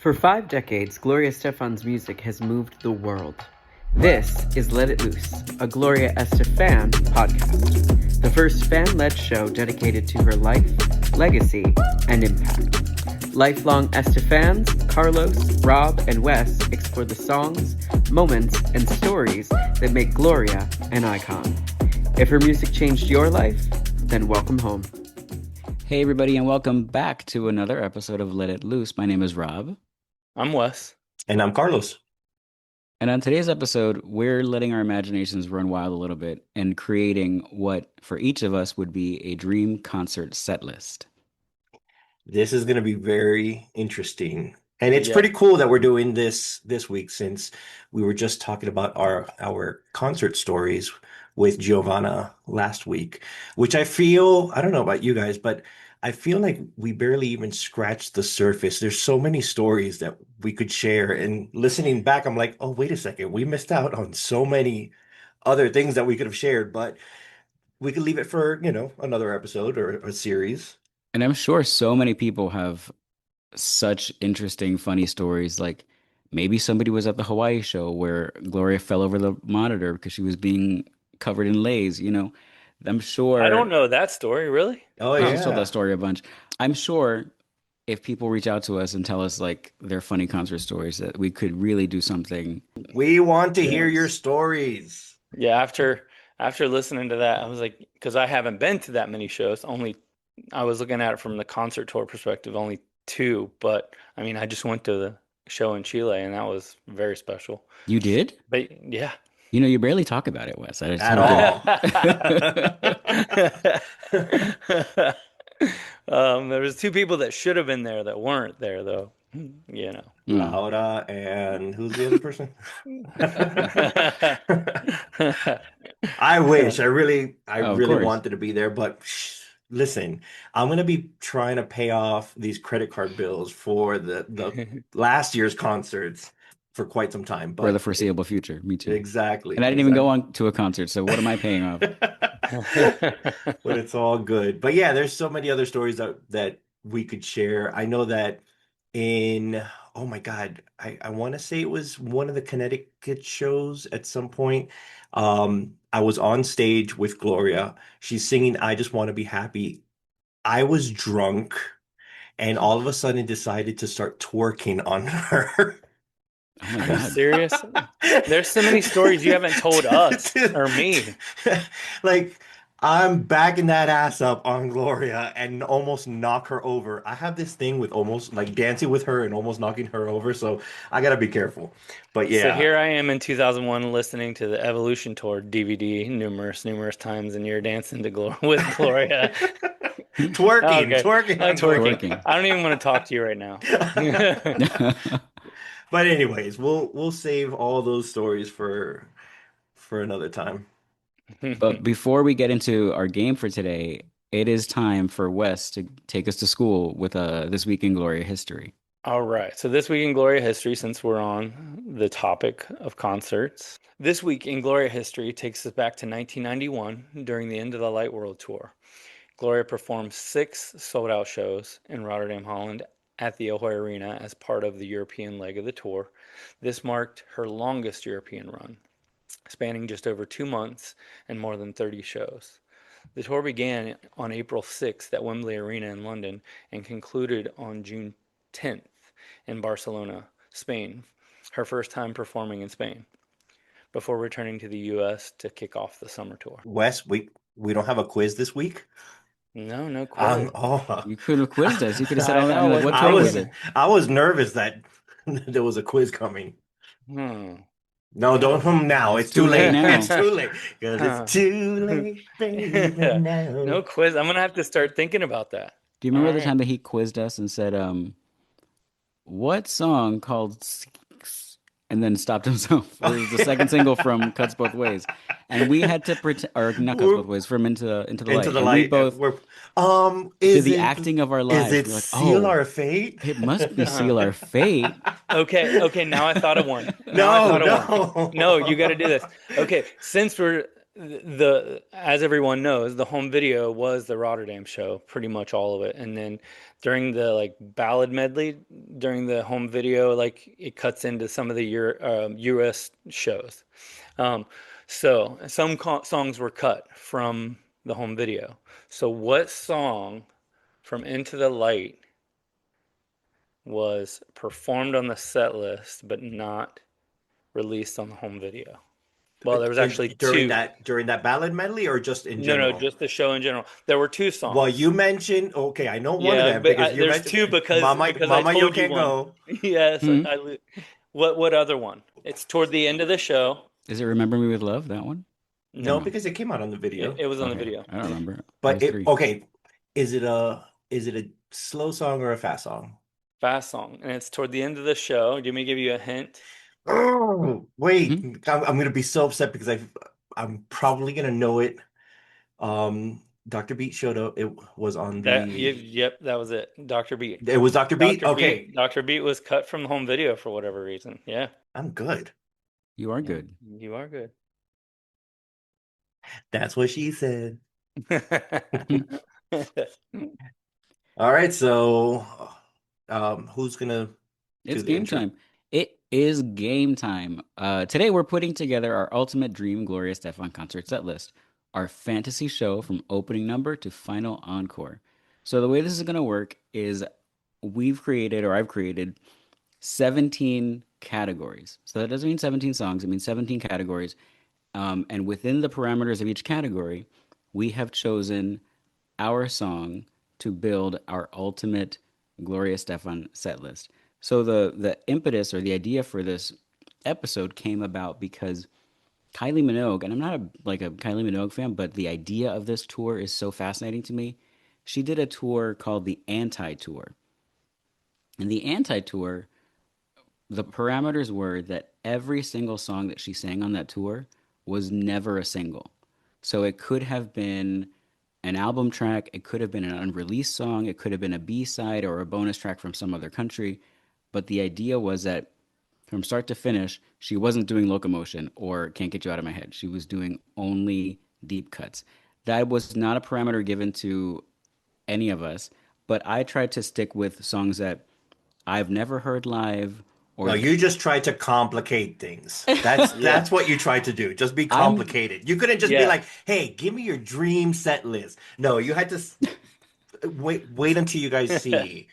For 5 decades, Gloria Estefan's music has moved the world. This is Let It Loose, a Gloria Este-FAN podcast, the first fan-led show dedicated to her life, legacy, and impact. Lifelong Este-FANs, Carlos, Rob, and Wes explore the songs, moments, and stories that make Gloria an icon. If her music changed your life, then welcome home. Hey everybody, and welcome back to another episode of Let It Loose. My name is Rob. I'm Wes. And I'm Carlos. And on today's episode, we're letting our imaginations run wild a little bit and creating what, for each of us, would be a dream concert set list. This is going to be very interesting. And it's pretty cool that we're doing this week, since we were just talking about our concert stories with Giovanna last week, which I feel, I don't know about you guys, but I feel like we barely even scratched the surface. There's so many stories that we could share. And listening back, I'm like, oh, wait a second. We missed out on so many other things that we could have shared, but we could leave it for, another episode or a series. And I'm sure so many people have such interesting, funny stories. Like maybe somebody was at the Hawaii show where Gloria fell over the monitor because she was being covered in lays, I'm sure. I don't know that story, really. Oh, yeah. I've told that story a bunch. I'm sure if people reach out to us and tell us like their funny concert stories, that we could really do something. We want to hear your stories. Yeah, after listening to that, I was like, because I haven't been to that many shows. I was looking at it from the concert tour perspective, only 2. But I mean, I just went to the show in Chile, and that was very special. You did? But yeah. You barely talk about it, Wes. At all. There was 2 people that should have been there that weren't there, though. Laura and who's the other person? I wish. I really wanted to be there, but listen, I'm gonna be trying to pay off these credit card bills for the last year's concerts for quite some time, but for the foreseeable future. Me too. Exactly. And I didn't even go on to a concert, so what am I paying off? But it's all good. But yeah, there's so many other stories that we could share. I know that oh my God, I want to say it was one of the Connecticut shows at some point. I was on stage with Gloria. She's singing I Just Want to Be Happy. I was drunk and all of a sudden decided to start twerking on her. Oh my Are God. you serious? There's so many stories you haven't told us or me. Like, I'm backing that ass up on Gloria and almost knock her over. I have this thing with almost like dancing with her and almost knocking her over, so I gotta be careful. But yeah. So here I am in 2001 listening to the Evolution Tour DVD numerous times, and you're dancing to with Gloria. Twerking. I'm twerking. I don't even want to talk to you right now. But anyways, we'll save all those stories for another time. But before we get into our game for today, it is time for Wes to take us to school with This Week in Gloria History. All right. So this week in Gloria History, since we're on the topic of concerts, This Week in Gloria History takes us back to 1991 during the End of the Light World Tour. Gloria performed 6 sold-out shows in Rotterdam, Holland, at the Ahoy Arena as part of the European leg of the tour. This marked her longest European run, spanning just over 2 months and more than 30 shows. The tour began on April 6th at Wembley Arena in London and concluded on June 10th in Barcelona, Spain, her first time performing in Spain, before returning to the U.S. to kick off the summer tour. Wes, we don't have a quiz this week? No quiz. You could have quizzed us. You could have said, what tour was it? I was nervous that there was a quiz coming. No, don't now. It's too late now. It's too late. Because it's too late, baby, now. No quiz. I'm going to have to start thinking about that. Do you remember the time that he quizzed us and said, what song called... and then stopped himself. It was the second single from Cuts Both Ways. And we had to pretend, or not Cuts Both Ways, from Into the Light. Into the Light. We both did the acting of our lives. Is it like, Seal Our Fate? It must be Seal Our Fate. Okay, now I thought of one. No, you got to do this. Okay, since we're as everyone knows, the home video was the Rotterdam show, pretty much all of it. And then during the like ballad medley, during the home video, like it cuts into some of the US shows. Um, so some songs were cut from the home video. So what song from Into the Light was performed on the set list but not released on the home video? Well, there was actually during two. that ballad medley or just in No, general? just the show in general. There were two Well, songs. you mentioned, okay, I know one of Yeah, them but because you there's mentioned two because Mama, I Mama, you told you can't one. go. Yes, Hmm. what other one? It's toward the end of the show. Is it Remember Me with Love, that one? No, No, because it came out on the video. it was on the Okay, video. I don't remember. But There's three. okay, is it a slow song or a fast song? Fast song, and it's toward the end of the show. Do you want me to give you a hint? Oh, wait, Mhm. I'm gonna be so upset because I'm probably gonna know it. Dr. Beat showed up. It was on Yep, that was it. Dr. Beat. it was Dr. Beat? Dr. Okay, Beat. Dr. Beat was cut from the home video for whatever reason. Yeah. I'm good. You are Yeah, good. you are good. That's what she said. Hmm. All right, so who's gonna do It's the game intro? time. It is game time. Today we're putting together our ultimate dream Gloria Estefan concert set list, our fantasy show from opening number to final encore. So the way this is going to work is I've created 17 categories. So that doesn't mean 17 songs, it means 17 categories. And within the parameters of each category, we have chosen our song to build our ultimate Gloria Estefan set list. So the impetus or the idea for this episode came about because Kylie Minogue, and I'm not a Kylie Minogue fan, but the idea of this tour is so fascinating to me. She did a tour called the Anti Tour. And the Anti Tour, the parameters were that every single song that she sang on that tour was never a single. So it could have been an album track, it could have been an unreleased song, it could have been a B side or a bonus track from some other country. But the idea was that from start to finish, she wasn't doing Locomotion or Can't Get You Out of My Head. She was doing only deep cuts. That was not a parameter given to any of us, but I tried to stick with songs that I've never heard live No, or you just tried to complicate things. Yeah. That's what you tried to do. Just be I'm complicated. You couldn't just be Yeah. like, "Hey, give me your dream set list." No, you had to wait until you guys see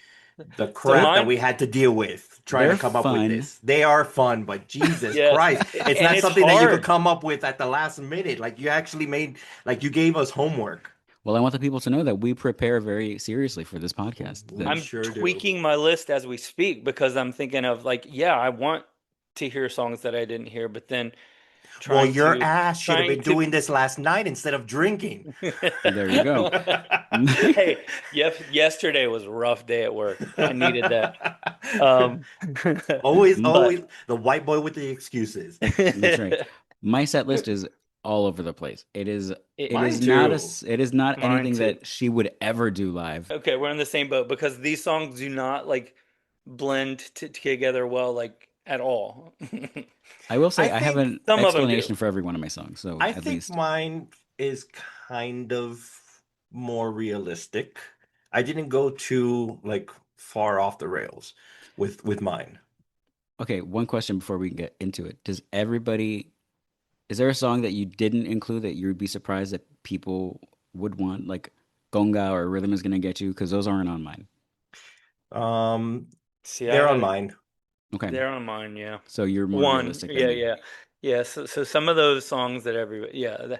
the So crap that mine, we had to deal with trying to they're come up with fun. this. They are fun, but Jesus yes, Christ, it's and not it's something that you could hard. come up with at the last minute. Like you actually like you gave us homework. Well, I want the people to know that we prepare very seriously for this podcast. We That I'm sure do. tweaking my list as we speak because I'm thinking of like, yeah, I want to hear songs that I didn't hear, but then Well, trying your to ass should have trying been to doing this last night instead of drinking. there you go. Hey, yesterday was a rough day at work. I needed that. Um, Always but the white boy with the excuses. That's right. My set list is all over the place. it, It Mine is not too. it is not mine anything too. that she would ever do live. Okay, we're in the same boat because these songs do not like blend together well, like at all. I will I say I have think an Some of them do. explanation for every one of my songs, so I at think least mine is kind of more realistic. I didn't go too like far off the rails with mine. okay, one question before we get into it. Is there a song that you didn't include that you would be surprised that people would want, like Gonga or Rhythm is Gonna Get You? Because those aren't on mine. Um, See, I they're on had mine. Okay, they're on mine, yeah. so you're more One, realistic than yeah, me. yeah, yeah. So some of those songs that everybody, yeah,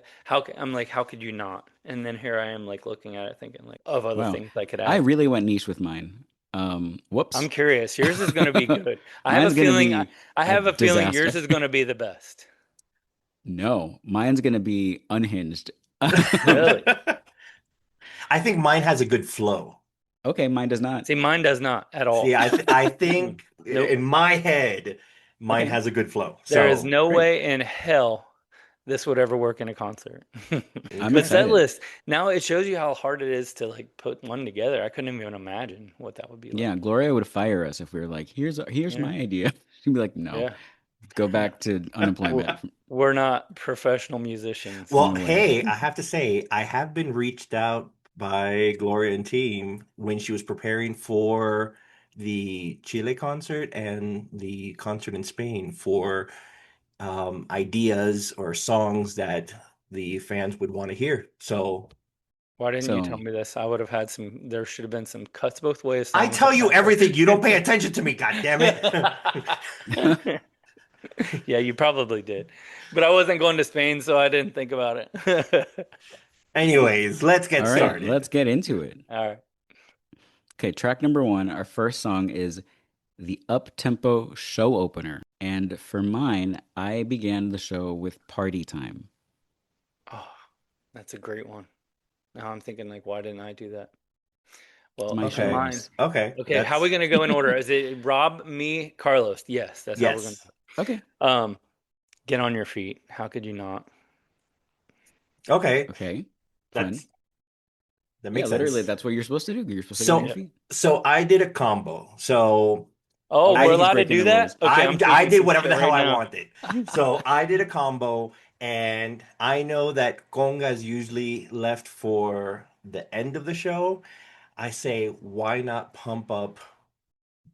I'm like, how could you not? And then here I am, like looking at it, thinking like of other Wow, things I could I add. really went niche with mine. I'm Whoops. curious. Yours is going to be good. I have a Mine's gonna feeling. be I a have a feeling disaster. yours is going to be the best. No, mine's gonna be unhinged. Really? I think mine has a good flow. Okay, mine does not. See, mine does not at See, all. I Mm. think Nope. in my head, mine Okay, has a good flow. There is So, no great. way in hell this would ever work in a concert. I'm But okay. set excited. list, now it shows you how hard it is to like put one together. I couldn't even imagine what that would be Yeah, like. Gloria would fire us if we were like, here's Yeah. my idea." She'd be like, "No, Yeah. go back to Well, unemployment." We're not professional musicians. Well, No way. hey, I have to say, I have been reached out by Gloria and team when she was preparing for the Chile concert and the concert in Spain for ideas or songs that the fans would want to hear. So Why didn't you tell So, me this? I would have had some, there should have been some cuts both ways I songs tell you attached everything. You don't pay there. attention to me, God damn it. Yeah, you probably did. But I wasn't going to Spain, so I didn't think about it. Anyways, let's get all right, started. let's get into it. All right. Okay, track number one, our first song is the up-tempo show opener. And for mine, I began the show with Party Time. Oh, that's a great one. Now I'm thinking like, why didn't I do that? It's Well, my up in show, Okay. mine. Luis. Okay. Okay, how are we gonna go in order? Is it Rob, me, Carlos? Yes, that's how we're gonna. Yes. Okay. Get on your feet. How could you not? Okay. Okay. Fun. That's that Yeah, makes literally, sense. that's what you're supposed to do. You're supposed to get on your So Yeah. feet. so I did a combo. So Oh, Oh, we're he's allowed to breaking do the that? rules. Okay, I'm I taking did some whatever shit the hell right I now. wanted. So I did a combo, and I know that conga is usually left for the end of the show. I say, why not pump up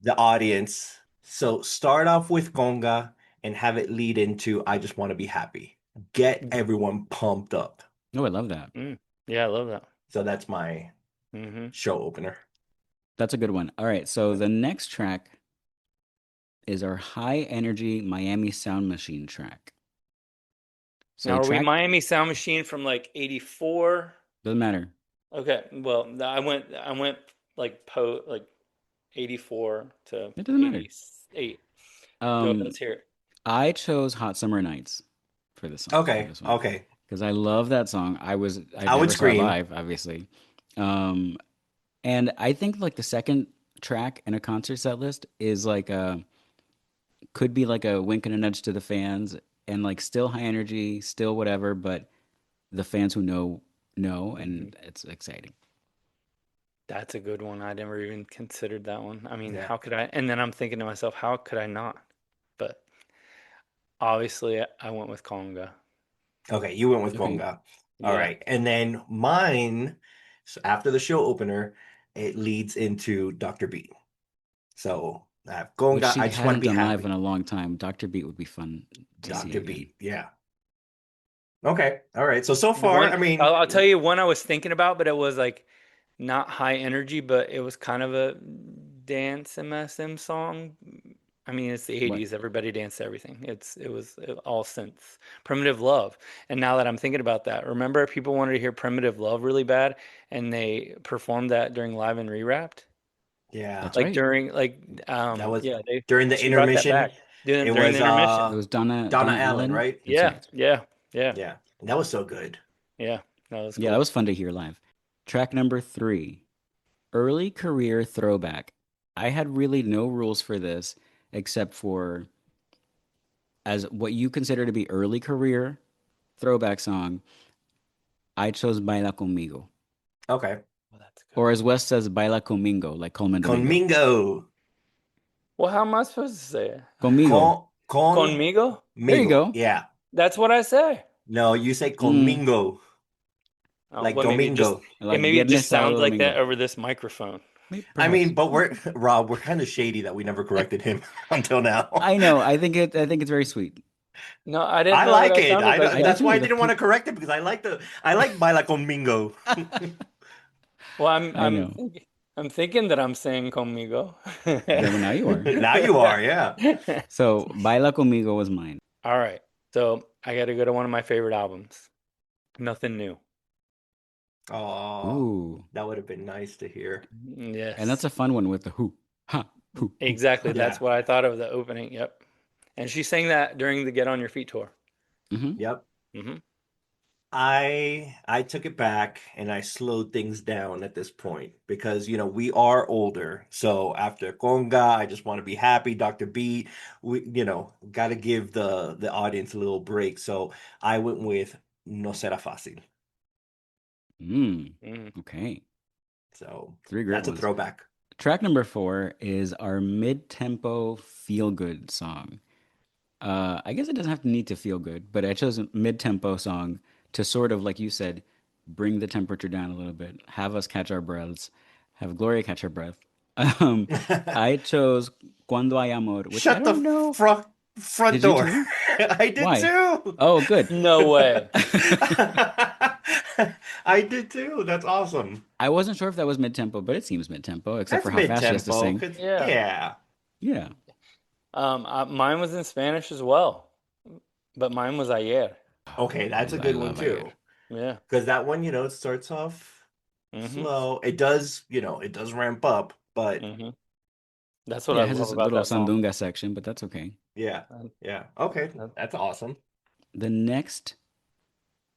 the audience? So start off with conga and have it lead into I just want to be happy. Get everyone pumped up. Oh, I love that. Yeah, I love that. So that's my Hmm. show opener. That's a good one. All right, so the next track is our high energy Miami Sound Machine track. So Now, are we track Miami Sound Machine from like 84? doesn't matter. Okay, well, I went like 84 to It doesn't matter. 88. Go, Um, let's hear it. I chose Hot Summer Nights for this song, for Okay, this one, okay. because I love that song. I I would never saw it scream. live, obviously. Um, and I think like the second track in a concert set list is like could be like a wink and a nudge to the fans and like still high energy, still whatever, but the fans who know, Hmm. and it's exciting. That's a good one. I never even considered that one. I mean, Yeah. how could I? And then I'm thinking to myself, how could I not? But obviously, I went with Conga. Okay, you went with Okay. conga. All Yeah. right. And then mine, so after the show opener, it leads into Dr. Beat. So I have Which conga, she I just want to hadn't be done live in happy. a long time. Dr. Beat would be fun to see Dr. again. Beat. Yeah. Okay. All right. So The far, one I mean, I'll tell you one I was thinking about, but it was like not high energy, but it was kind of a dance MSM song. I mean, it's the What? 80s. Everybody danced to everything. It was all synths. Primitive Love. And now that I'm thinking about that, remember people wanted to hear Primitive Love really bad, and they performed that during Live and Rewrapped? yeah, That's Like right. during like that was yeah, they during the she brought that intermission. back It during the was intermission. It was Donna Donna Donna Allen, Allen. right? That's Yeah, right. yeah, yeah, Yeah. And that was so good. yeah. That was Yeah, that cool. was fun to hear live. Track number 3, early career throwback. I had really no rules for this except for as what you consider to be early career throwback song. I chose Baila Conmigo. Okay. Well, that's good. Or as Wes says, Baila Conmigo, like Coleman Domingo. Conmigo. Well, how am I supposed to say it? Conmigo. Conmigo? There you Conmigo. go. Yeah. That's what I say. No, you say Mm, conmigo, Oh, like well, maybe it just Domingo. it like maybe it just Viernes, sounds Sábado, like that Domingo. over this microphone. I Perhaps. mean, but we're Rob, we're kind of shady that we never corrected him until now. I know. I think it's very sweet. No, I didn't I know that like I it. sounded like I do that. That's why I too. didn't want to correct it because I like baila conmigo. Well, I'm I I'm know. thinking, I'm thinking that I'm saying conmigo. There, well, now you are. Now you are, yeah. So, Baila Conmigo was mine. All right. So I got to go to one of my favorite albums. Nothing new. Oh, Ooh. that would have been nice to hear. And that's Yes. a fun one with the who, ha, who. Exactly. That's Yeah. what I thought of the opening. Yep. And she sang that during the Get On Your Feet tour. Hmm. Yep. Hmm. I took it back and I slowed things down at this point because we are older. So after Conga, I just want to be happy. Dr. Beat, we got to give the audience a little break. So I went with No Será Fácil. Mm. Hmm. Okay. So 3 great that's a ones. throwback. Track number 4 is our mid-tempo feel-good song. I guess it doesn't have to need to feel good, but I chose a mid-tempo song to sort of, like you said, bring the temperature down a little bit, have us catch our breaths, have Gloria catch her breath. Um, I chose Cuando hay amor, which I Shut the don't know. front Did you door. too? I did Why? too. Oh, good. No way. I did too. That's awesome. I wasn't sure if that was mid-tempo, but it seems mid-tempo, except That's for how fast she has to mid-tempo, sing. 'cause Yeah. yeah. Yeah. Mine was in Spanish as well, but mine was ayer. Okay, that's a I good one love Ayer. too. Yeah. Because that one, it starts off Mm-hmm. slow. It does, it does ramp up, but Mm-hmm. That's what Yeah, I it has love this about little that song. sandunga section, but that's okay. yeah, Uh, yeah. Okay, uh, that's awesome. The next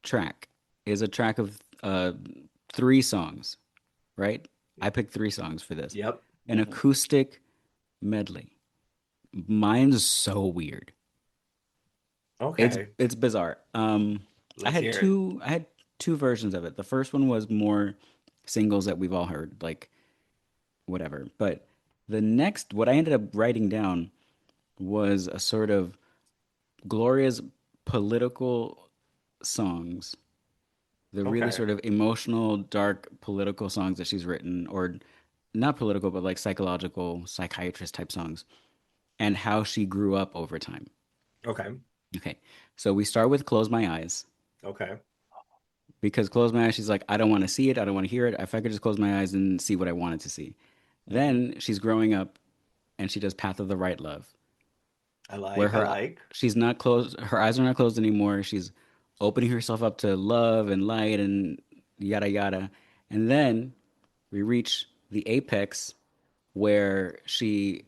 track is a track of three songs, right? I picked three songs for this. Yep. An mhm. acoustic medley. Mine's so weird. It's Okay, it's bizarre. I let's had hear it. two versions of it. The first one was more singles that we've all heard, like whatever. But the next, what I ended up writing down was a sort of Gloria's political songs, the really Okay, sort of emotional, dark political songs that she's written, or not political, but like psychological, psychiatrist type songs, and how she grew up over time. okay, Okay, so we start with Close My Eyes. okay. Because Close My Eyes, she's like, I don't want to see it. I don't want to hear it. If I could just close my eyes and see what I wanted to see. Mhm. Then she's growing up and she does Path of the Right Love, where I like. she's not closed, her eyes are not closed anymore. She's opening herself up to love and light and yada yada. And then we reach the apex where she's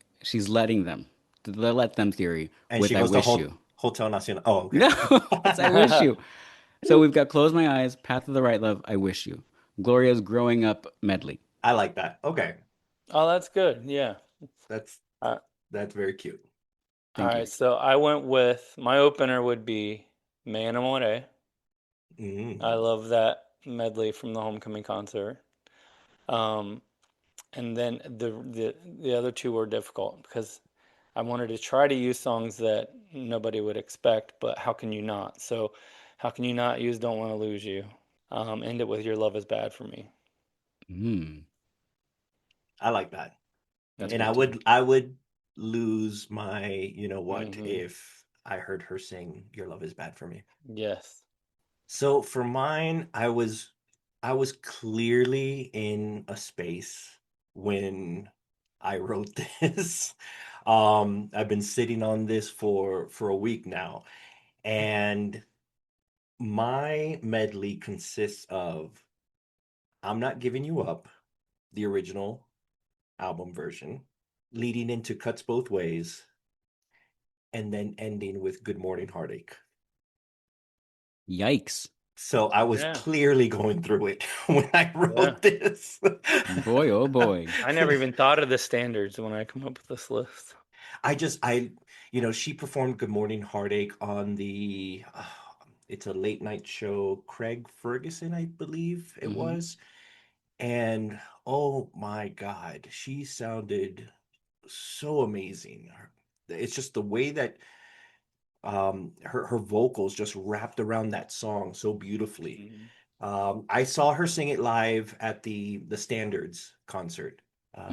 letting them, the let them theory And with she I goes to wish you. Hotel Nacional. Oh, okay. No, it's I wish you. So we've got Close My Eyes, Path of the Right Love, I Wish You. Gloria's Growing Up medley. I like that. Okay, Oh, that's good. Yeah. that's Uh, that's very cute. all Thank right. you. So I went with my opener would be Me Enamoré. I Mm. love that medley from the homecoming concert. Um, and then the other two were difficult because I wanted to try to use songs that nobody would expect, but how can you not? So, how can you not use "Don't Want to Lose You"? End it with "Your Love Is Bad for Me." Hmm, I like that. that's And good too. I would lose my, what, Hmm. if I heard her sing Your Love Is Bad for Me. Yes. So for mine, I was clearly in a space when I wrote this. I've been sitting on this for a week now, and my medley consists of I'm Not Giving You Up, the original album version, leading into Cuts Both Ways, and then ending with Good Morning Heartache. Yikes. So I was Yeah. clearly going through it when I Yeah. wrote this. Boy, oh boy. I never even thought of the standards when I come up with this list. I just I she performed Good Morning Heartache on the it's a late night show, Craig Ferguson, I believe it Hmm. was. And oh my God, she sounded so amazing. It's just the way that her vocals just wrapped around that song so beautifully. Mhm. I saw her sing it live at the Standards concert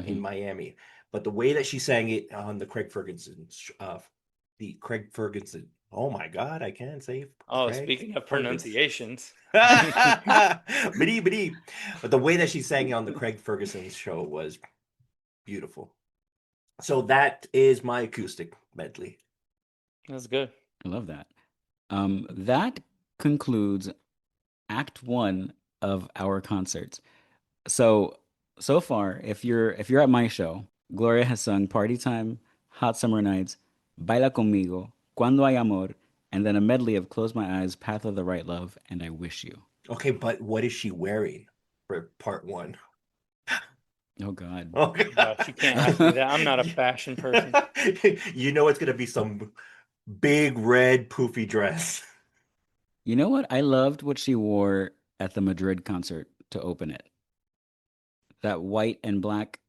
in Hmm. Miami, but the way that she sang it on the Craig Ferguson. Oh my God, I can't say Oh, Craig speaking of Ferguson. pronunciations. Biddy, biddy. But the way that she sang it on the Craig Ferguson's show was beautiful. So that is my acoustic medley. That's good. I love that. That concludes Act One of our concerts. So so far, if you're at my show, Gloria has sung "Party Time," "Hot Summer Nights," "Baila Conmigo," "Cuando Hay Amor," and then a medley of "Close My Eyes," "Path of the Right Love," and "I Wish You." Okay, but what is she wearing for part one? Oh God. Oh, Oh gosh, you can't ask me that. I'm not a fashion person. you know it's gonna be some big red poofy dress. You know what? I loved what she wore at the Madrid concert to open it. That white and black.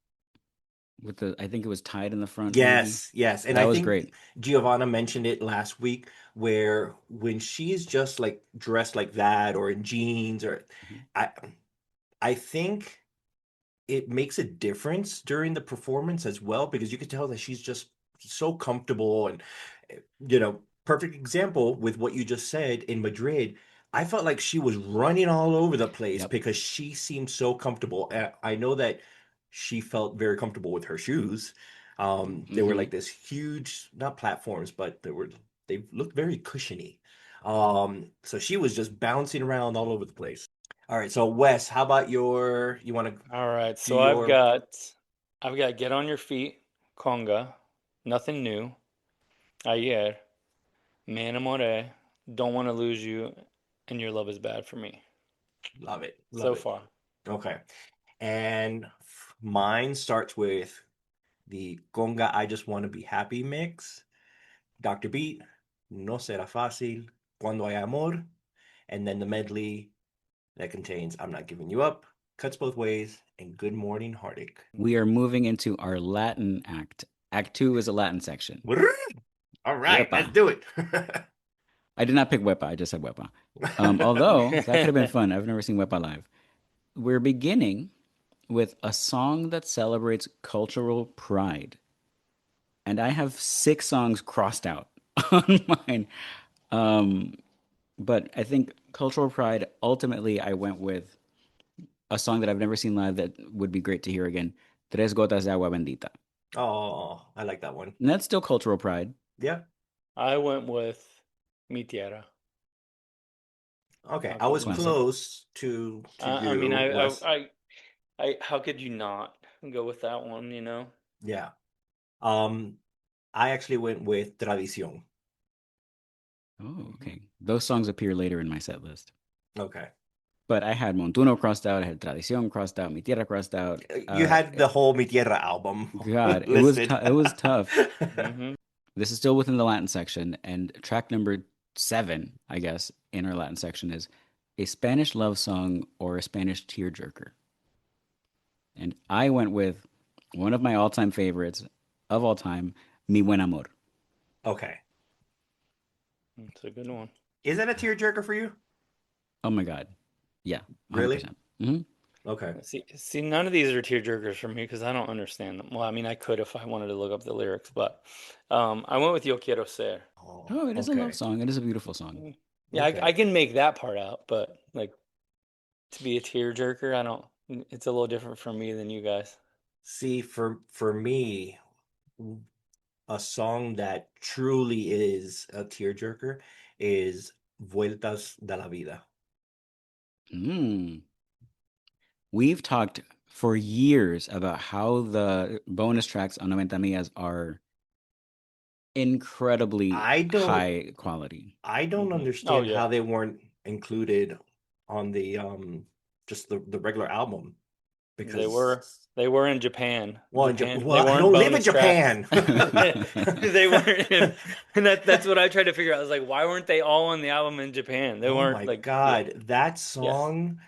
with the, I think it was tied in the front, maybe. Yes. And That I was think great. Giovanna mentioned it last week where when she's just like dressed like that or in jeans or Mhm. I I think it makes a difference during the performance as well because you could tell that she's just so comfortable and perfect example with what you just said in Madrid. I felt like she was running all over the place Yep. because she seemed so comfortable. I know that she felt very comfortable with her shoes. They were Hmm. like this huge, not platforms, but they looked very cushiony. So she was just bouncing around all over the place. All right, so Wes, how about you want to All right, do so your I've got Get on Your Feet, Conga, Nothing New, Ayer, Me Enamoré, Don't Want to Lose You, and Your Love is Bad for Me. love it, love So it. far. Okay. And mine starts with the Conga I Just Want to Be Happy mix, Dr. Beat, No Será Fácil, Cuando Hay Amor, and then the medley that contains I'm Not Giving You Up, Cuts Both Ways, and Good Morning Heartache. We are moving into our Latin act. Act two is a Latin section. All right, let's Wepa. do it. I did not pick Wepa. I just said Wepa. Although that could have been fun. I've never seen Wepa live. We're beginning with a song that celebrates cultural pride. And I have 6 songs crossed out on mine. Um, but I think cultural pride, ultimately, I went with a song that I've never seen live that would be great to hear again. Tres gotas de agua bendita. Oh, I like that one. And that's still cultural pride. Yeah. I went with Mi Tierra. Okay. How I could was you Classic. not? close to I mean, you, Wes. how could you not go with that one, you know? Yeah. Um, I actually went with Tradición. Oh, okay. Those songs appear later in my set list. Okay. But I had Montuno crossed out, I had Tradición crossed out, Mi Tierra crossed out. You Uh, had the whole Mi Tierra album God, listed. it was tough. Mm-hmm. This is still within the Latin section, and track number 7, I guess, in our Latin section is a Spanish love song or a Spanish tearjerker. And I went with one of my all-time favorites of all time, Mi Buen Amor. Okay. It's a good one. Is that a tearjerker for you? Oh my God. Yeah, Really? 100%. Hmm. Okay. See, none of these are tearjerkers for me because I don't understand them. Well, I mean, I could if I wanted to look up the lyrics, but I went with Yo Quiero Ser. Oh, Oh, it is a love okay. song. It is a beautiful song. Yeah, I Okay. can make that part out, but like to be a tearjerker, I don't. It's a little different for me than you guys. See, for me, a song that truly is a tearjerker is Vueltas de la Vida. Mm. We've talked for years about how the bonus tracks on 90 Millas are incredibly I don't high quality. I don't Oh understand yeah, how they weren't included on the just the regular album they because were they were in Japan. well, They I weren't don't live in bonus tracks. Japan. They weren't in, and that's what I tried to figure out. I was like, why weren't they all on the album in Japan? They Oh weren't my like, yeah, God, that yes. song,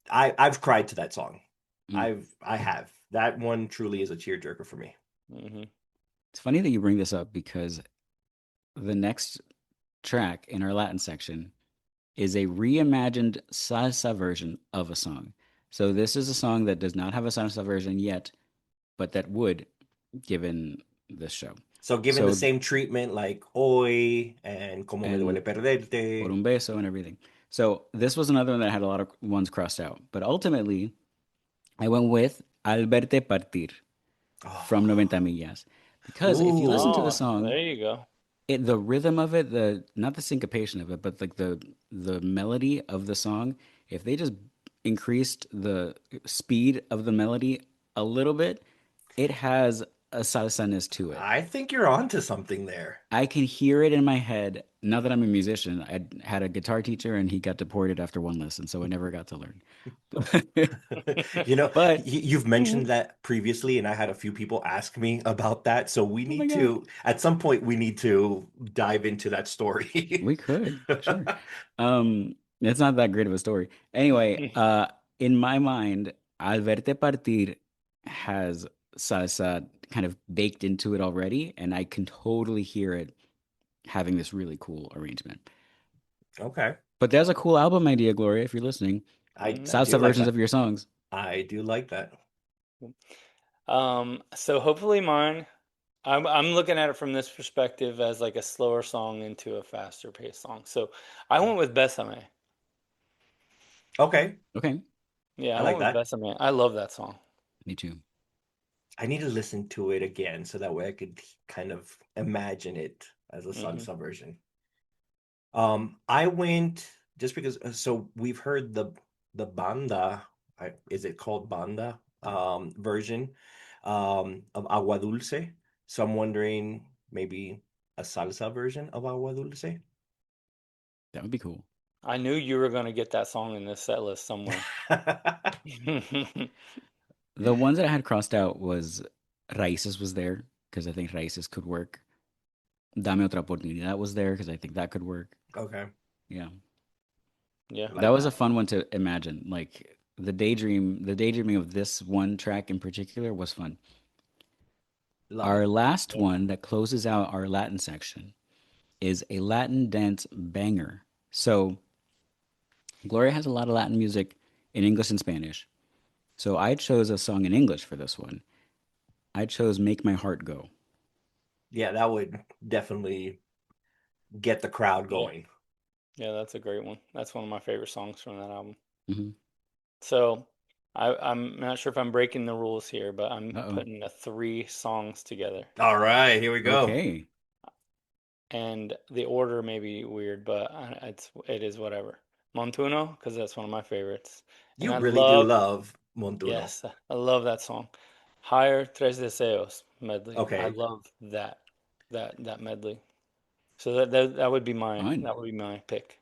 I've cried to that song. Mm. I have. That one truly is a tearjerker for me. Hmm. It's funny that you bring this up because the next track in our Latin section is a reimagined salsa version of a song. So this is a song that does not have a salsa version yet, but that would, given this show. So given the So, same treatment like Hoy and Como Me Duele and Por Perderte. un beso and everything. So this was another one that had a lot of ones crossed out. But ultimately, I went with Al Verte Partir from 90 Oh, Millas. Because if you listen to the ooh, Oh, song, there you go. the rhythm of it, the not the syncopation of it, but like the melody of the song, if they just increased the speed of the melody a little bit, it has a salsa-ness to it. I think you're onto something there. I can hear it in my head. Not that I'm a musician. I had a guitar teacher and he got deported after one lesson, so I never got to learn. But You've mentioned that previously, and I had a few people ask me about that. So we oh my need God, to, at some point, we need to dive into that story. we could, sure. It's not that great of a story. Anyway, in my mind, Al Verte Partir has salsa kind of baked into it already, and I can totally hear it having this really cool arrangement. Okay. But that's a cool album idea, Gloria, if you're listening. I Mhm. do Salsa like versions that. of your songs. I do like that. So hopefully mine, I'm looking at it from this perspective as like a slower song into a faster paced song. So I went with Besame. Okay. Okay, Yeah, I I like went with that. Besame. I love that song. me too. I need to listen to it again so that way I could kind of imagine it as a Hmm. salsa version. I went just because so we've heard the banda, is it called banda version of Agua Dulce. So I'm wondering maybe a salsa version of Agua Dulce. That would be cool. I knew you were going to get that song in this set list somewhere. The ones that I had crossed out was Raíces was there because I think Raíces could work. Dame otra oportunidad was there because I think that could work. Okay, Yeah. Yeah. That like was a that. fun one to imagine. Like the daydreaming of this one track in particular was fun. Love Our it. last Yep. one that closes out our Latin section is a Latin dance banger. So Gloria has a lot of Latin music in English and Spanish. So I chose a song in English for this one. I chose Make My Heart Go. Yeah, that would definitely get the crowd Yeah. going. Yeah, that's a great one. That's one of my favorite songs from that album. Hmm. So I'm not sure if I'm breaking the rules here, but I'm Uh-oh. putting the three songs together. All right, here we go. Okay. And the order may be weird, but it is whatever. Montuno, because that's one of my favorites. And You I really do love, love Montuno. yes, I love that song. Higher Tres Deseos medley. I Okay, love that medley. So that would be Fine. my pick.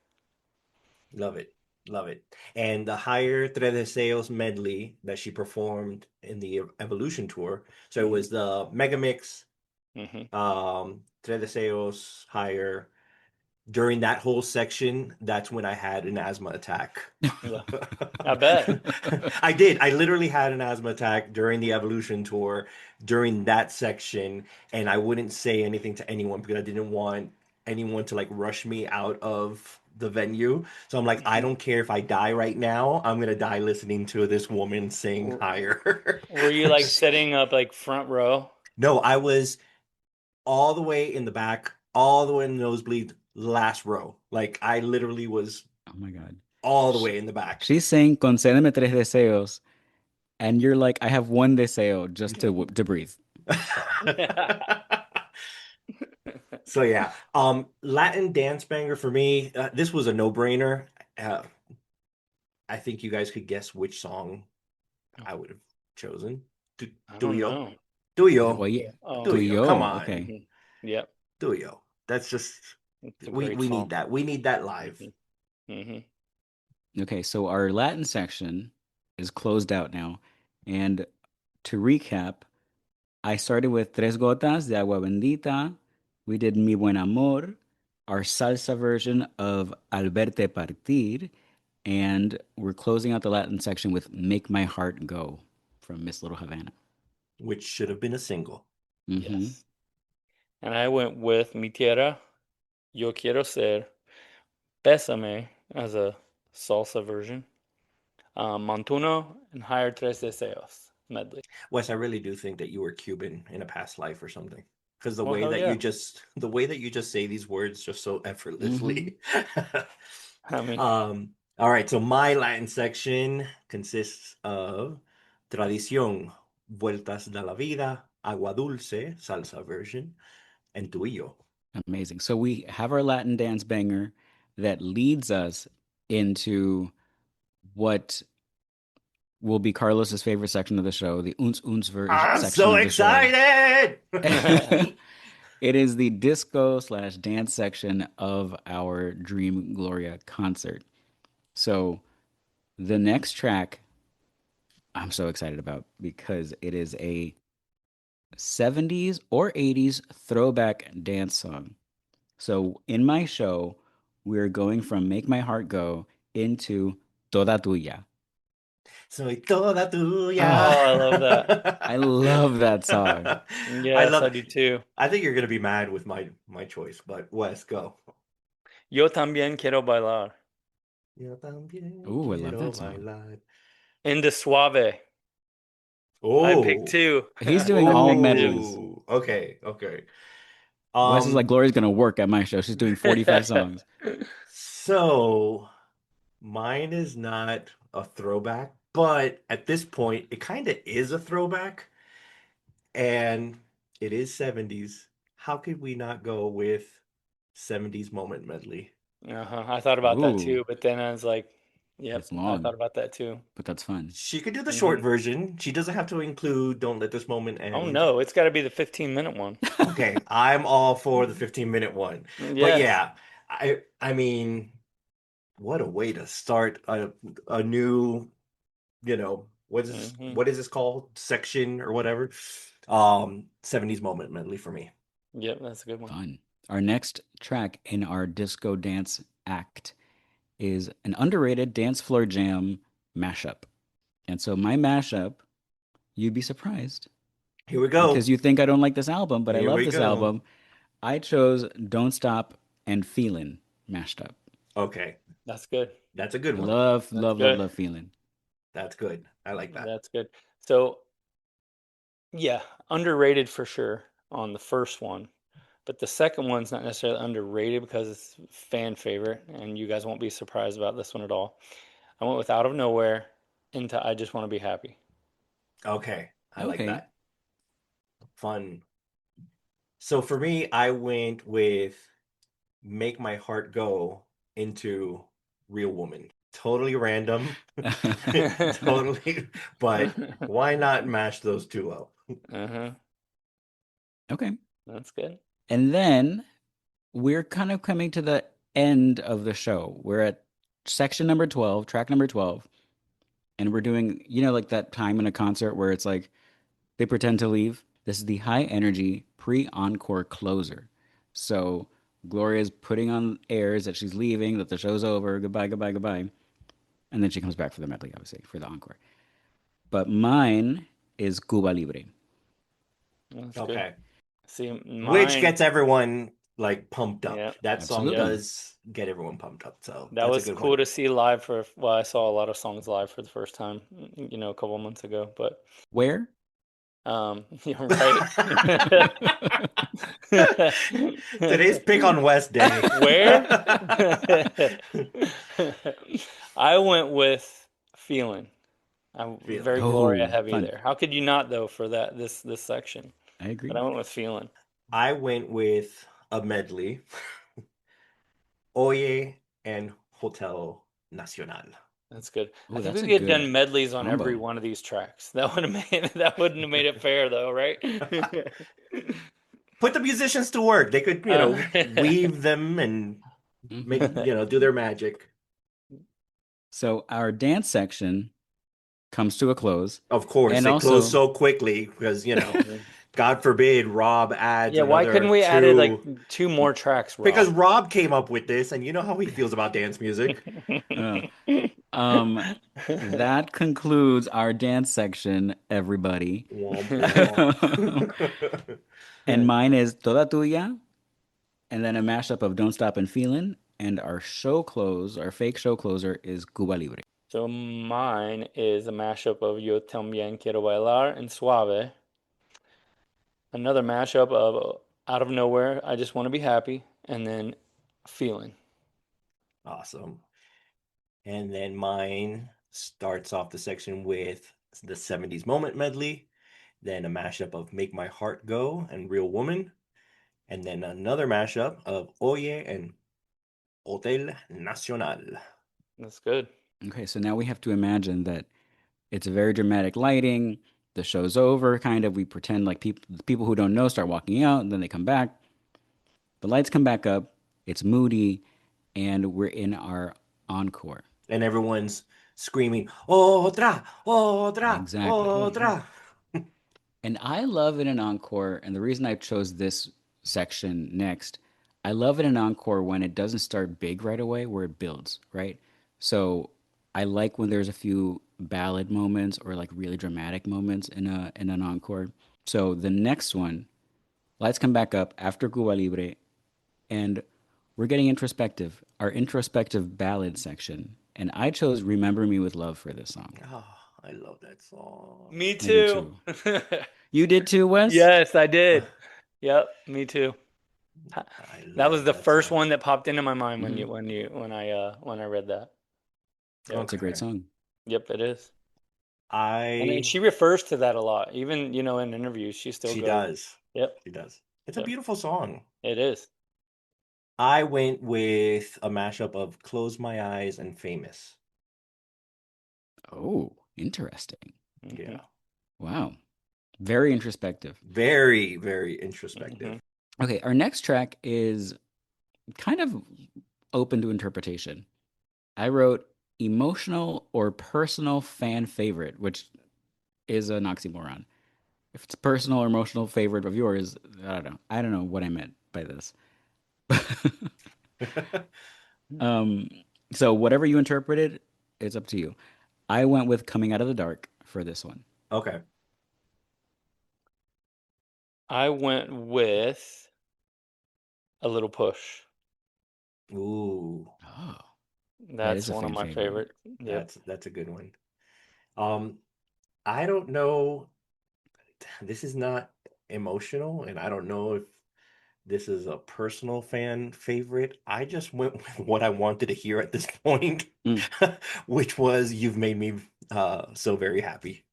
love it. Love it. And the Higher Tres Deseos medley that she performed in the Evolution tour. So it Hmm. was the Mega Mix, Hmm. Tres Deseos, Higher. During that whole section, that's when I had an asthma attack. Yeah, I bet. I did. I literally had an asthma attack during the Evolution tour during that section, and I wouldn't say anything to anyone because I didn't want anyone to like rush me out of the venue. So I'm like, I Mhm. don't care if I die right now. I'm gonna die listening to this woman sing W- higher. Were you like setting up like front row? No, I was all the way in the back, all the way in the nosebleed, last row. Like I literally was Oh my God. all the Sh- way in the back. She's saying Concédeme tres deseos, and you're like, I have one deseo just to breathe. So yeah, Latin dance banger for me. This was a no-brainer. Uh, I think you guys could guess which song I would have chosen. Du- I don't Duyo, know. Well, Duyo, yeah. Oh, Tu y Duyo. Come yo. on, Okay. hmm. Yep, Duyo. That's just it's a we great we need song. that. We need that live. Hmm. Hmm. Okay. So our Latin section is closed out now. And to recap, I started with Tres Gotas de Agua Bendita. We did Mi Buen Amor, our salsa version of Al Verte Partir, and we're closing out the Latin section with Make My Heart Go from Miss Little Havana. Which should have been a single. Hmm. Yes. And I went with Mi Tierra, Yo Quiero Ser, Bésame as a salsa version, Montuno, and Higher Tres Deseos medley. Wes, I really do think that you were Cuban in a past life or something. Because Oh, hell yeah. the way that you just say these words just so Hmm. effortlessly. I mean, All right, so my Latin section consists of Tradición, Vueltas de la Vida, Agua Dulce, salsa version, and Tu y Yo. Amazing. So we have our Latin dance banger that leads us into what will be Carlos's favorite section of the show, the Uns Uns I'm section so of the show. excited! It is the disco slash dance section of our Dream Gloria concert. So the next track I'm so excited about because it is a 70s or 80s throwback dance song. So in my show, we're going from Make My Heart Go into Toda Tuya. Soy toda tuya. Oh, Oh, I love that. I love that song. I Yes, love I it. do too. I think you're gonna be mad with my choice, but Wes, go. Yo también quiero bailar. Yo también Ooh, I love quiero that song. bailar. Into Suave. I picked Oh, two. He's doing I all picked two. medleys. oh, okay, okay. Wes is like, Um, Gloria's gonna work at my show. She's doing 45 songs. so mine is not a throwback, but at this point, it kind of is a throwback, and it is 70s. How could we not go with 70s moment medley? I thought about that Ooh, too, but then I was like, yep, it's I thought long, about that too. but that's fun. She could do the short hmm version. She doesn't have to include Don't Let This Moment Oh End. no, it's got to be the 15-minute one. Okay, I'm all for the 15-minute one. But Yes. yeah, I mean, what a way to start a new, hmm what is this called? Section or whatever. 70s moment medley for me. Yep, that's a good one. Fun. Our next track in our disco dance act is an underrated dance floor jam mashup. And so my mashup, you'd be surprised Here we because go. you think I don't like this album, but I Here love we this go. album. I chose Don't Stop and Feelin' mashed up. Okay, That's good. that's a good I one. love, That's love, love, good. love Feelin'. That's good. I like that. That's good. So, yeah, underrated for sure on the first one. But the second one's not necessarily underrated because it's fan favorite, and you guys won't be surprised about this one at all. I went with Out of Nowhere into I Just Want to Be Happy. Okay, I like Okay. that. Fun. So for me, I went with Make My Heart Go into Real Woman. Totally random. Totally, but why not mash those two up? Uh-huh. Okay. That's good. And then we're kind of coming to the end of the show. We're at section number 12, track number 12, and we're doing, like that time in a concert where it's like they pretend to leave. This is the high energy pre-encore closer. So Gloria's putting on airs that she's leaving, that the show's over, goodbye, goodbye, goodbye. And then she comes back for the medley, obviously, for the encore. But mine is Cuba Libre. That's good. Okay. See, Which mine, gets everyone like pumped up. yeah, That song yep. Absolutely. does get everyone pumped up. So That that's a was good cool one. to see live well, I saw a lot of songs live for the first time, a couple of months ago, but Where? you're right. Today's pick on West Day. Where? I went with Feeling. I'm Feeling. very Gloria Oh, heavy fun. there. How could you not though for this section? I But agree. I went with Feeling. I went with a medley. Oye and Hotel Nacional. That's good. I Oh, think that's we a could have good done medleys on every combo. one of these tracks. That wouldn't have made it fair though, right? Put the musicians to work. They could, Uh, weave them and make, Hmm. do their magic. So our dance section comes to a close. Of course, And it closed also, so quickly because, Mhm. God forbid Rob adds Yeah, why couldn't another we added like two. two more tracks, Because Rob? Rob came up with this, and you know how he feels about dance music. uh, um, that concludes our dance section, everybody. Womp womp. And mine is Toda Tuya, and then a mashup of Don't Stop and Feelin'. And our show close, our fake show closer is Cuba Libre. So mine is a mashup of Yo también quiero bailar and Suave. Another mashup of Out of Nowhere, I Just Want to Be Happy, and then Feeling. Awesome. And then mine starts off the section with the 70s moment medley, then a mashup of Make My Heart Go and Real Woman, and then another mashup of Oye and Hotel Nacional. That's good. Okay, so now we have to imagine that it's a very dramatic lighting. The show's over, kind of. We pretend like people who don't know start walking out, and then they come back. The lights come back up. It's moody, and we're in our encore. And everyone's screaming, Otra, Otra, Exactly. Otra. And I love in an encore, and the reason I chose this section next, I love in an encore when it doesn't start big right away, where it builds, right? So I like when there's a few ballad moments or like really dramatic moments in an encore. So the next one, Lights Come Back Up after Cuba Libre, and we're getting introspective, our introspective ballad section. And I chose Remember Me with Love for this song. Oh, I love that song. Me I do too. You did too, Wes? Yes, I did. Yep, me too. I That was love the that first song. one that popped into my mind when Mhm. when I read that. Yep. It's a great Okay. song. Yep, it is. And I she refers to that a lot. Even, in interviews, she still She goes, does. "Yep, She does. It's a yep, beautiful song. it is." I went with a mashup of Close My Eyes and Famous. Oh, interesting. Mm-hmm. Yeah. Wow. Very introspective. Very, very introspective. Mm-hmm. Okay, our next track is kind of open to interpretation. I wrote emotional or personal fan favorite, which is an oxymoron. If it's a personal or emotional favorite of yours, I don't know. I don't know what I meant by this. um, so whatever you interpreted, it's up to you. I went with Coming Out of the Dark for this one. Okay. I went with A Little Push. Ooh, Oh, that That's is a one of fan my favorite. favorites. Yep. that's a good one. Um, I don't know. This is not emotional, and I don't know if this is a personal fan favorite. I just went with what I wanted to hear at this point, Mm. which was "You've Made Me So Very Happy."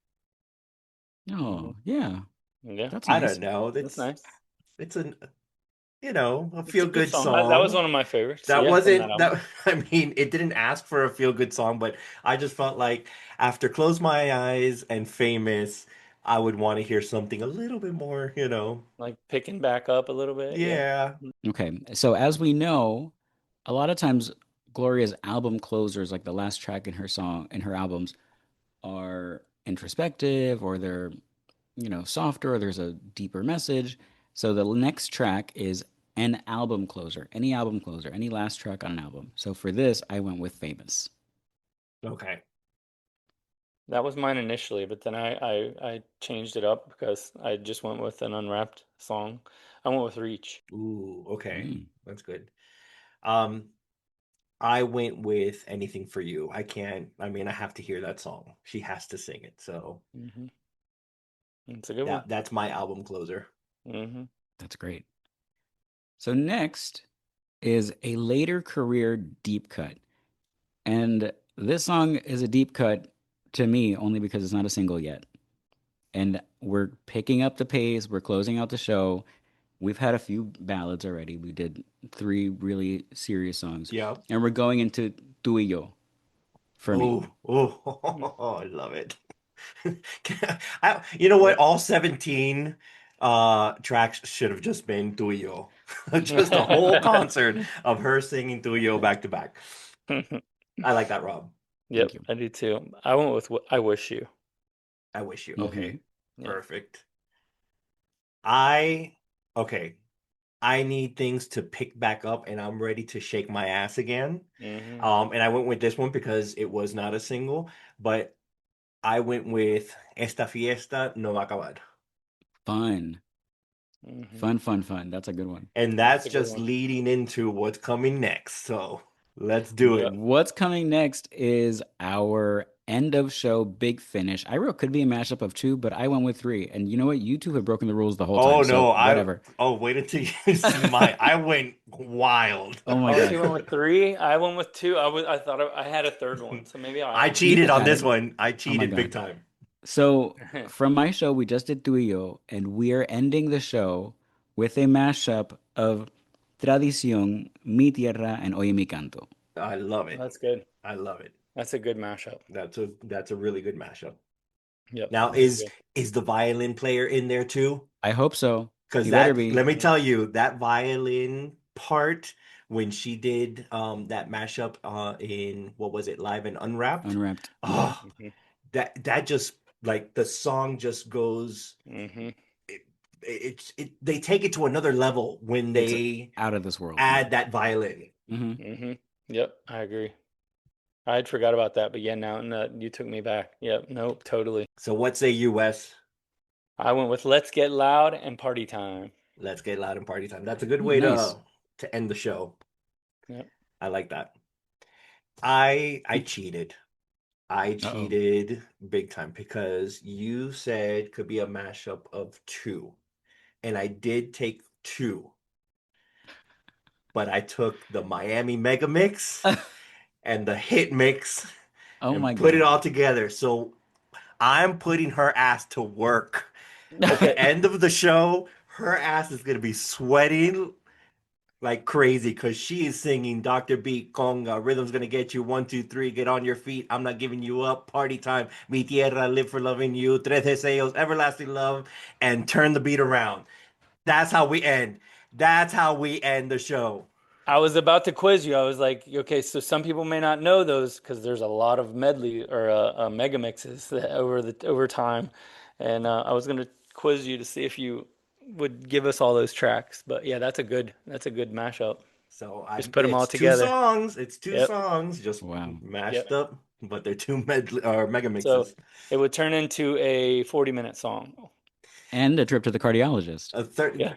Mm-hmm. Oh, yeah. Yeah, That's I don't nice. know. that's nice. It's a a It's feel a good good song. That was song. one of my favorites. That Yeah, from that wasn't album. that. I mean, it didn't ask for a feel good song, but I just felt like after Close My Eyes and Famous, I would want to hear something a little bit more. Like picking back up a little bit. Yeah. Yeah. Okay. So as we know, a lot of times Gloria's album closers, like the last track in her albums, are introspective or they're, softer or there's a deeper message. So the next track is an album closer, any last track on an album. So for this, I went with Famous. Okay. That was mine initially, but then I changed it up because I just went with an unwrapped song. I went with Reach. Ooh, okay. Mm. That's good. Um, I went with Anything for You. I mean, I have to hear that song. She has to sing it. So Mm-hmm. It's a good one. that's my album closer. Mm-hmm. That's great. So next is a later career deep cut. And this song is a deep cut to me only because it's not a single yet. And we're picking up the pace, we're closing out the show. We've had a few ballads already. We did 3 really serious songs. Yeah. And we're going into Tu y Yo for me. Oh, oh, I love it. You know what? Yep. All 17 tracks should have just been Tuyo. Just a whole concert of her singing Tuyo back to back. I like that, Rob. Yep, Thank you. I do too. I went with I Wish You. I wish you. Hmm. Okay. Yeah. Perfect. I okay. I need things to pick back up and I'm ready to shake my ass again. Mm-hmm. And I went with this one because it was not a single, but I went with Esta Fiesta No Va a Acabar. Fun. Mm-hmm. Fun, fun, fun. That's a good one. And That's that's a good just one. leading into what's coming next. So let's do Yep. it. What's coming next is our end of show big finish. I wrote could be a mashup of 2, but I went with 3. And you know what? You two have broken the rules the whole Oh time. no, So whatever. wait until you see my I went wild. Oh my Oh, so God. you went with 3. I went with 2. I thought I had a third one, so maybe I'll I add one. You cheated could on add this it. one. I Oh my cheated big God. time. So from my show, we just did Tuyo, and we are ending the show with a mashup of Tradición, Mi Tierra, and Oye Mi Canto. I love it. That's good. I love it. That's a good mashup. That's a really good mashup. Yep. Now Very good. is the violin player in there too? I hope so. Because He better that be let me Mm-hmm. tell you, that violin part when she did that mashup in what was it, Live and Unwrapped? unwrapped. Yep. Oh, that just like the song just goes Mm-hmm. they take it to another level when It's they out of this world. Yeah. add that violin. Hmm. Mm-hmm. Yep, I agree. I'd forgot about that, but yeah, now you took me back. Yep, nope, totally. So what say you, Wes? I went with Let's Get Loud and Party Time. Let's get loud and party time. That's a good Ooh, way nice. to end the show. Yep. I like that. I cheated. I Uh-oh. cheated big time because you said could be a mashup of two. And I did take two. But I took the Miami Mega Mix and the Hit Mix Oh and my put it God. all together. So I'm putting her ass to work. At the Okay. end of the show, her ass is gonna be sweating like crazy because she is singing Dr. Beat Conga. Rhythm's gonna get you 1, 2, 3. Get on your feet. I'm not giving you up. Party time. Mi tierra, live for loving you. Tres deseos, everlasting love, and turn the beat around. That's how we end. That's how we end the show. I was about to quiz you. I was like, okay, so some people may not know those because there's a lot of medley or mega mixes over time, and I was gonna quiz you to see if you would give us all those tracks. But yeah, that's a good mashup. So Just put them all it's two together. songs. It's two Yep, songs just Wow. mashed yep. up, but they're two medley or mega So mixes. it would turn into a 40-minute song. And a trip to the cardiologist. A third. Yeah.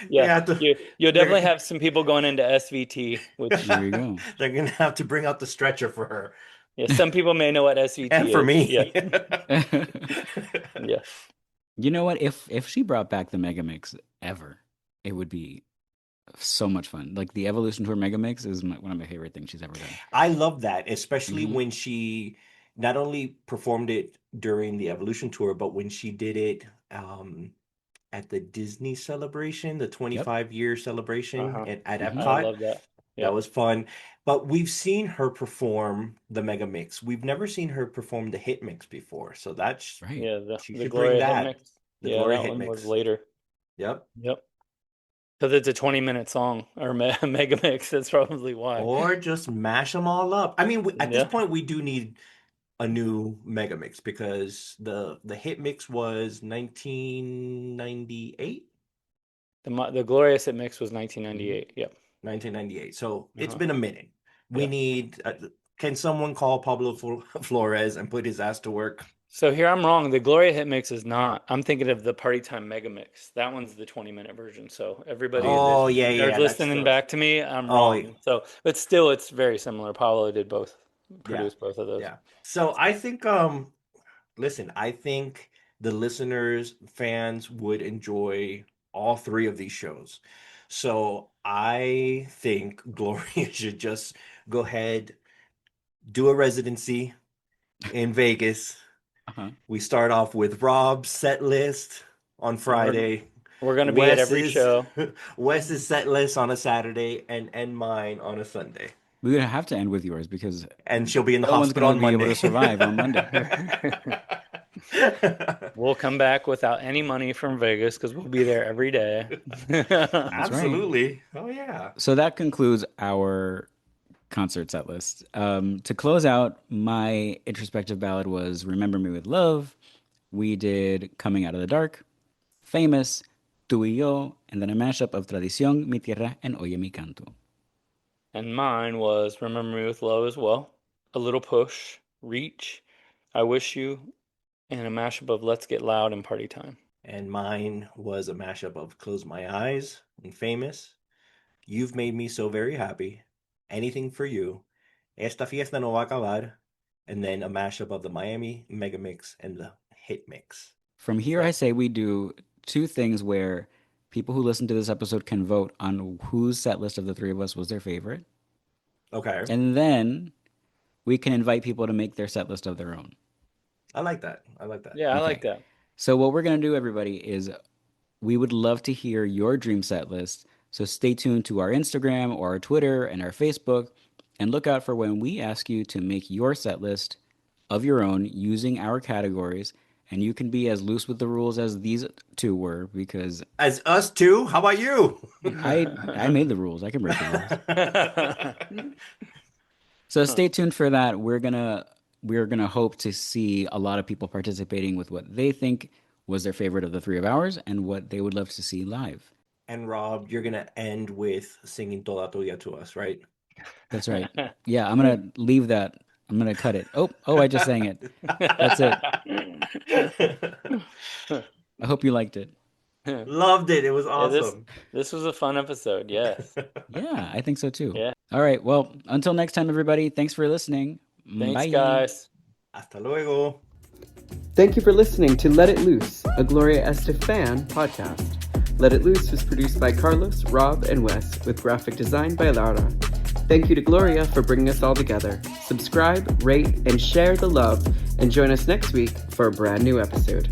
We Yeah, have to. you'll definitely They're have some people going into SVT, which There you go. they're gonna have to bring out the stretcher for her yeah, some people may know what and SVT for is. Yeah, me. yeah. You know what? If she brought back the Mega Mix ever, it would be so much fun. Like the Evolution Tour Mega Mix is one of my favorite things she's ever done. I love that, especially Hmm. when she not only performed it during the Evolution tour, but when she did it at the Disney celebration, the Yep. 25-year celebration Uh-huh. at Hmm. I Epcot. love that. That Yep. was fun. But we've seen her perform the Mega Mix. We've never seen her perform the Hit Mix before. So that's Right. Yeah, the she the should bring Gloria hit that. mix. The Yeah, Gloria that Hit one was Mix. later. Yep. Yep. Because it's a 20-minute song or mega mix. That's probably why. Or just mash them all up. I mean, at this Yeah. point, we do need a new Mega Mix because the Hit Mix was 1998. The Glorious hit mix was Hmm. 1998. Yep. 1998. So it's Uh-huh. been a minute. We Yep. need, can someone call Pablo Flores and put his ass to work? So here I'm wrong. The Gloria hit mix is not. I'm thinking of the Party Time Mega Mix. That one's the 20-minute version. So everybody Oh, that Oh, yeah, yeah, are yeah. That's listening the, back to me, I'm oh, wrong. So, but still, it's very similar. Pablo did both, yeah, produced both of those. yeah. So I think, listen, I think the listeners, fans would enjoy all three of these shows. So I think Gloria should just go ahead, do a residency in Vegas. uh-huh. We start off with Rob's set list on And Friday, we're gonna be at every Wes's show. Wes's set list on a Saturday, and mine on a Sunday. We're gonna have to end with yours because And she'll be in the no one's hospital gonna on be able to Monday. survive on Monday. We'll come back without any money from Vegas because we'll be there every day. That's right. Absolutely. Oh yeah. So that concludes our concert set list. To close out, my introspective ballad was "Remember Me with Love." We did "Coming Out of the Dark," "Famous," "Tú y Yo," and then a mashup of "Tradición," "Mi Tierra," and "Oye Mi Canto." And mine was Remember Me with Love as well. A Little Push, Reach, I Wish You, and a mashup of Let's Get Loud and Party Time. And mine was a mashup of Close My Eyes and Famous, You've Made Me So Very Happy, Anything for You, Esta Fiesta No Va a Acabar, and then a mashup of the Miami Mega Mix and the Hit Mix. From here, I So, say we do two things where people who listen to this episode can vote on whose set list of the three of us was their favorite. okay. And then we can invite people to make their set list of their own. I like that. I like that. Yeah, I like Okay. that. So what we're going to do, everybody, is we would love to hear your dream set list. So stay tuned to our Instagram or our Twitter and our Facebook and look out for when we ask you to make your set list of your own using our categories. And you can be as loose with the rules as these two were because As us too, how about you? I made the rules. I can break the rules. So stay tuned for that. We're gonna hope to see a lot of people participating with what they think was their favorite of the three of ours and what they would love to see live. And Rob, you're gonna end with singing Toda Tuya to us, right? That's right. Yeah, I'm gonna leave that. I'm gonna cut it. Oh, I just sang it. That's it. I hope you liked it. Loved it. It was awesome. This was a fun episode. Yes. Yeah, I think so too. Yeah. All right. Well, until next time, everybody. Thanks for listening. Thanks, Bye. guys. Hasta luego. Thank you for listening to Let It Loose, a Gloria Este-FAN podcast. Let It Loose was produced by Carlos, Rob, and Wes, with graphic design by Lara. Thank you to Gloria for bringing us all together. Subscribe, rate, and share the love, and join us next week for a brand new episode.